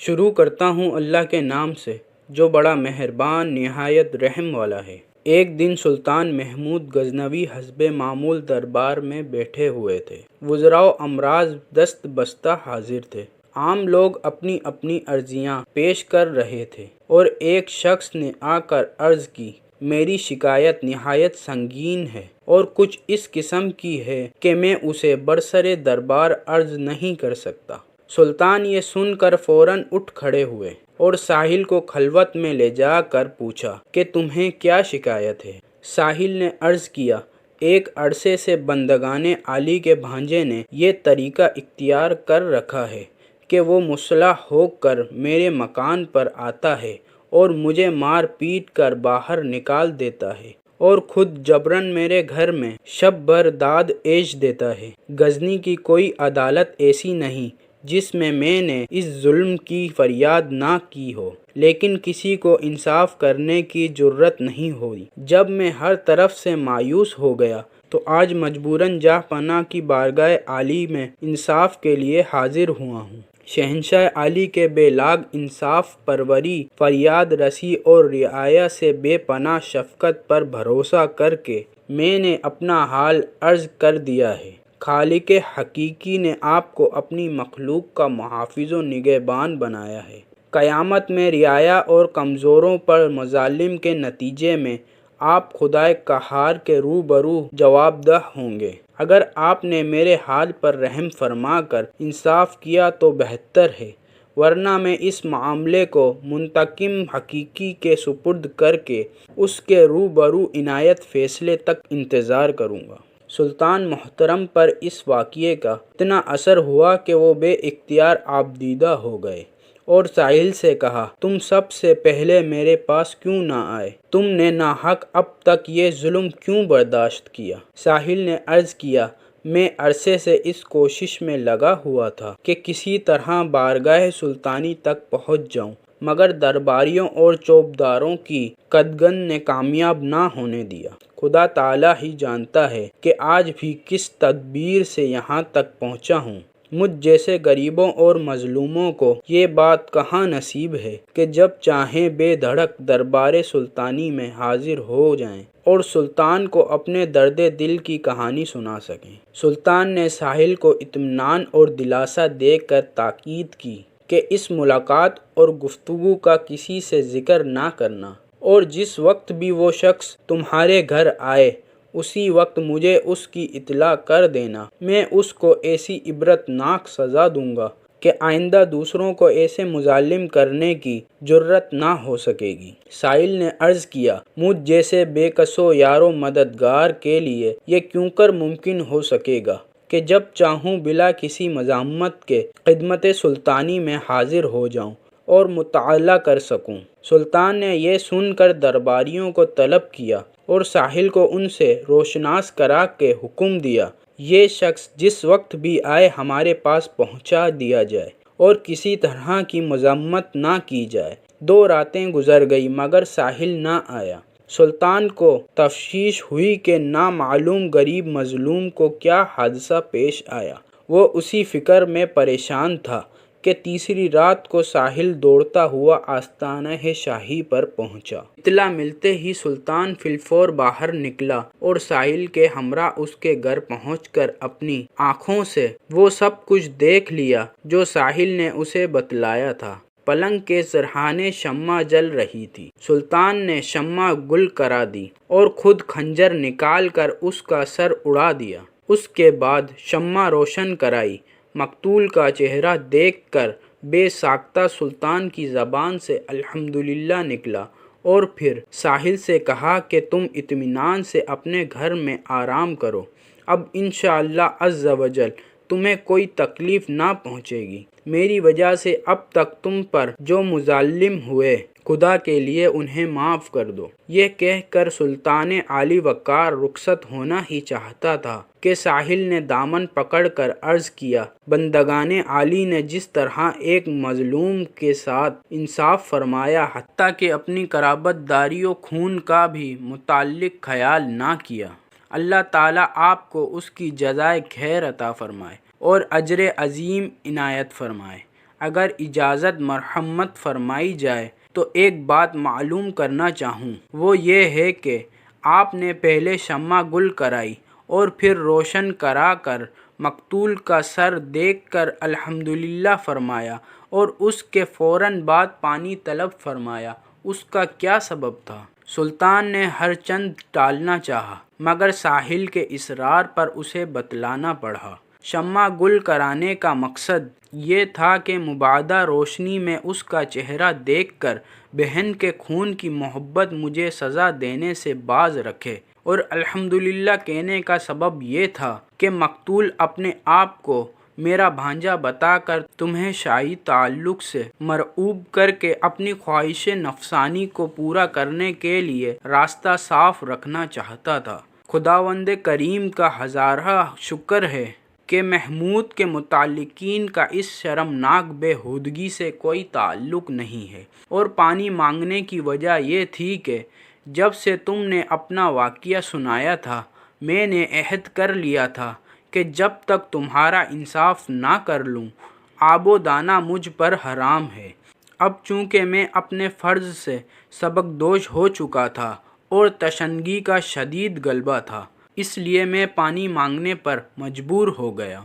شروع کرتا ہوں اللہ کے نام سے جو بڑا مہربان نہایت رحم والا ہے۔ ایک دن سلطان محمود غزنوی حسب معمول دربار میں بیٹھے ہوئے تھے۔ وزراء و امراض دست بستہ حاضر تھے۔ عام لوگ اپنی اپنی عرضیاں پیش کر رہے تھے اور ایک شخص نے آ کر عرض کی، میری شکایت نہایت سنگین ہے اور کچھ اس قسم کی ہے کہ میں اسے برسر دربار عرض نہیں کر سکتا۔ سلطان یہ سن کر فوراً اٹھ کھڑے ہوئے اور ساحل کو خلوت میں لے جا کر پوچھا کہ تمہیں کیا شکایت ہے؟ ساحل نے عرض کیا، ایک عرصے سے بندگان عالی کے بھانجے نے یہ طریقہ اختیار کر رکھا ہے کہ وہ مسلح ہو کر میرے مکان پر آتا ہے اور مجھے مار پیٹ کر باہر نکال دیتا ہے اور خود جبراً میرے گھر میں شب بھر داد عیش دیتا ہے۔ غزنی کی کوئی عدالت ایسی نہیں جس میں نے اس ظلم کی فریاد نہ کی ہو، لیکن کسی کو انصاف کرنے کی جرأت نہیں ہوئی۔ جب میں ہر طرف سے مایوس ہو گیا تو آج مجبوراً جاہ پناہ کی بارگاہ عالی میں انصاف کے لیے حاضر ہوا ہوں۔ شہنشاہ عالی کے بے لاگ انصاف پروری، فریاد رسی اور رعایا سے بے پناہ شفقت پر بھروسہ کر کے میں نے اپنا حال عرض کر دیا ہے۔ خالق حقیقی نے آپ کو اپنی مخلوق کا محافظ و نگہبان بنایا ہے۔ قیامت میں رعایا اور کمزوروں پر مظالم کے نتیجے میں آپ خدائے قہار کے روبرو جواب دہ ہوں گے۔ اگر آپ نے میرے حال پر رحم فرما کر انصاف کیا تو بہتر ہے، ورنہ میں اس معاملے کو منتقم حقیقی کے سپرد کر کے اس کے روبرو عنایت فیصلے تک انتظار کروں گا۔ سلطان محترم پر اس واقعے کا اتنا اثر ہوا کہ وہ بے اختیار آبدیدہ ہو گئے اور ساحل سے کہا، تم سب سے پہلے میرے پاس کیوں نہ آئے؟ تم نے ناحق اب تک یہ ظلم کیوں برداشت کیا؟ ساحل نے عرض کیا، میں عرصے سے اس کوشش میں لگا ہوا تھا کہ کسی طرح بارگاہ سلطانی تک پہنچ جاؤں، مگر درباریوں اور چوبداروں کی قدغن نے کامیاب نہ ہونے دیا۔ خدا تعالیٰ ہی جانتا ہے کہ آج بھی کس تدبیر سے یہاں تک پہنچا ہوں۔ مجھ جیسے غریبوں اور مظلوموں کو یہ بات کہاں نصیب ہے کہ جب چاہیں بے دھڑک دربار سلطانی میں حاضر ہو جائیں اور سلطان کو اپنے درد دل کی کہانی سنا سکیں۔ سلطان نے ساحل کو اطمینان اور دلاسا دے کر تاکید کی کہ اس ملاقات اور گفتگو کا کسی سے ذکر نہ کرنا، اور جس وقت بھی وہ شخص تمہارے گھر آئے اسی وقت مجھے اس کی اطلاع کر دینا۔ میں اس کو ایسی عبرت ناک سزا دوں گا کہ آئندہ دوسروں کو ایسے مظالم کرنے کی جرأت نہ ہو سکے گی۔ ساحل نے عرض کیا، مجھ جیسے بے کس و یار و مددگار کے لیے یہ کیوں کر ممکن ہو سکے گا کہ جب چاہوں بلا کسی مزاحمت کے خدمت سلطانی میں حاضر ہو جاؤں اور مطالعہ کر سکوں۔ سلطان نے یہ سن کر درباریوں کو طلب کیا اور ساحل کو ان سے روشناس کرا کے حکم دیا، یہ شخص جس وقت بھی آئے ہمارے پاس پہنچا دیا جائے اور کسی طرح کی مذمت نہ کی جائے۔ 2 راتیں گزر گئی مگر ساحل نہ آیا۔ سلطان کو تشویش ہوئی کہ نامعلوم غریب مظلوم کو کیا حادثہ پیش آیا۔ وہ اسی فکر میں پریشان تھا کہ تیسری رات کو ساحل دوڑتا ہوا آستانہ شاہی پر پہنچا۔ اطلاع ملتے ہی سلطان فی الفور باہر نکلا اور ساحل کے ہمراہ اس کے گھر پہنچ کر اپنی آنکھوں سے وہ سب کچھ دیکھ لیا جو ساحل نے اسے بتلایا تھا۔ پلنگ کے سرہانے شمع جل رہی تھی۔ سلطان نے شمع گل کرا دی اور خود خنجر نکال کر اس کا سر اڑا دیا۔ اس کے بعد شمع روشن کرائی۔ مقتول کا چہرہ دیکھ کر بے ساختہ سلطان کی زبان سے الحمدللہ نکلا اور پھر ساحل سے کہا کہ تم اطمینان سے اپنے گھر میں آرام کرو، اب انشاءاللہ عز و جل تمہیں کوئی تکلیف نہ پہنچے گی۔ میری وجہ سے اب تک تم پر جو مظالم ہوئے خدا کے لیے انہیں معاف کر دو۔ یہ کہہ کر سلطان عالی وقار رخصت ہونا ہی چاہتا تھا کہ ساحل نے دامن پکڑ کر عرض کیا، بندگان عالی نے جس طرح ایک مظلوم کے ساتھ انصاف فرمایا حتیٰ کہ اپنی قرابت داری و خون کا بھی متعلق خیال نہ کیا، اللہ تعالیٰ آپ کو اس کی جزائے خیر عطا فرمائے اور اجر عظیم عنایت فرمائے۔ اگر اجازت مرحمت فرمائی جائے تو ایک بات معلوم کرنا چاہوں، وہ یہ ہے کہ آپ نے پہلے شمع گل کرائی اور پھر روشن کرا کر مقتول کا سر دیکھ کر الحمدللہ فرمایا اور اس کے فوراً بعد پانی طلب فرمایا، اس کا کیا سبب تھا؟ سلطان نے ہر چند ٹالنا چاہا مگر ساحل کے اصرار پر اسے بتلانا پڑا۔ شمع گل کرانے کا مقصد یہ تھا کہ مبادا روشنی میں اس کا چہرہ دیکھ کر بہن کے خون کی محبت مجھے سزا دینے سے باز رکھے، اور الحمدللہ کہنے کا سبب یہ تھا کہ مقتول اپنے آپ کو میرا بھانجا بتا کر تمہیں شاہی تعلق سے مرعوب کر کے اپنی خواہش نفسانی کو پورا کرنے کے لیے راستہ صاف رکھنا چاہتا تھا۔ خداوند کریم کا ہزارہ شکر ہے کہ محمود کے متعلقین کا اس شرمناک بے ہودگی سے کوئی تعلق نہیں ہے، اور پانی مانگنے کی وجہ یہ تھی کہ جب سے تم نے اپنا واقعہ سنایا تھا میں نے عہد کر لیا تھا کہ جب تک تمہارا انصاف نہ کر لوں آب و دانہ مجھ پر حرام ہے۔ اب چونکہ میں اپنے فرض سے سبکدوش ہو چکا تھا اور تشنگی کا شدید غلبہ تھا، اس لیے میں پانی مانگنے پر مجبور ہو گیا۔